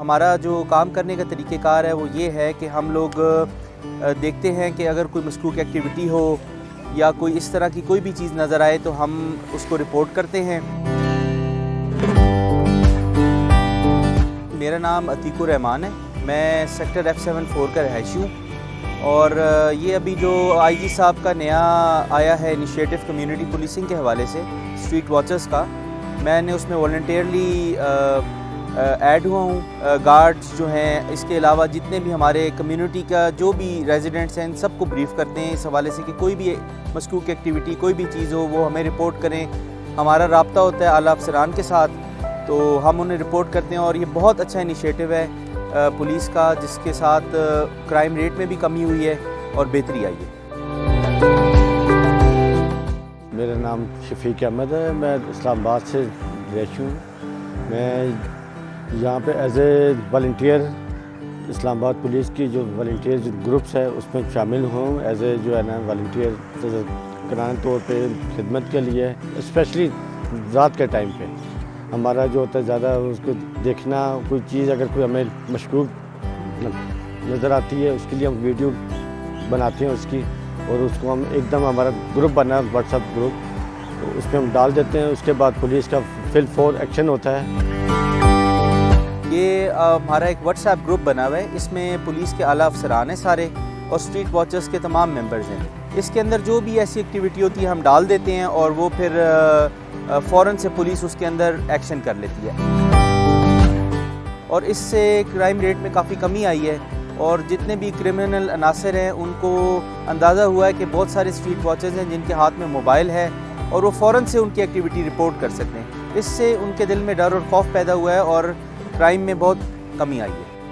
हमारा जो काम करने का तरीक़ेकार है वो ये है कि हम लोग देखते हैं कि अगर कोई मशकूक एक्टिविटी हो या कोई इस तरह की कोई भी चीज़ नज़र आए तो हम उसको रिपोर्ट करते हैं। मेरा नाम अतीकुर रहमान है, मैं सेक्टर F74 का रहायशी हूँ और ये अभी जो आईजी साहब का नया आया है इनिशिएटिव कम्युनिटी पुलिसिंग के हवाले से स्ट्रीट वॉचर्स का, मैंने उसमें वॉलंटियरली ऐड हुआ हूँ। गार्ड्स जो हैं, इसके अलावा जितने भी हमारे कम्युनिटी का जो भी रेजिडेंट्स हैं, इन सबको ब्रीफ़ करते हैं इस हवाले से कि कोई भी मशकूक एक्टिविटी कोई भी चीज़ हो वो हमें रिपोर्ट करें। हमारा राब्ता होता है आला अफसरान के साथ, तो हम उन्हें रिपोर्ट करते हैं और ये बहुत अच्छा इनिशिएटिव है पुलिस का, जिसके साथ क्राइम रेट में भी कमी हुई है और बेहतरी आई है। मेरा नाम शफीक अहमद है, मैं इस्लामाबाद से रहायशी हूँ। मैं यहाँ पे as a volunteer Islamabad police की जो वॉलंटियर जो ग्रुप्स है उसमें शामिल हूँ। एज ए जो है ना वॉलंटियर कराने तौर पे खिदमत के लिए, स्पेशली रात के टाइम पे हमारा जो होता है ज़्यादा उसको देखना, कोई चीज़ अगर कोई हमें मशकूक नज़र आती है उसके लिए हम वीडियो बनाते हैं उसकी, और उसको हम एकदम हमारा ग्रुप बना व्हाट्सएप ग्रुप, तो उसमें हम डाल देते हैं। उसके बाद पुलिस का फिल फॉर एक्शन होता है। ये हमारा एक व्हाट्सएप ग्रुप बना हुआ है, इसमें पुलिस के आला अफसरान हैं सारे और स्ट्रीट वॉचर्स के तमाम मेंबर्स हैं। इसके अंदर जो भी ऐसी एक्टिविटी होती है हम डाल देते हैं और वो फिर फ़ौरन से पुलिस उसके अंदर एक्शन कर लेती है और इससे क्राइम रेट में काफ़ी कमी आई है और जितने भी क्रिमिनल अनासर हैं उनको अंदाज़ा हुआ है कि बहुत सारे स्ट्रीट वॉचर्स हैं जिनके हाथ में मोबाइल है और वो फ़ौरन से उनकी एक्टिविटी रिपोर्ट कर सकते हैं। इससे उनके दिल में डर और खौफ पैदा हुआ है और क्राइम में बहुत कमी आई है।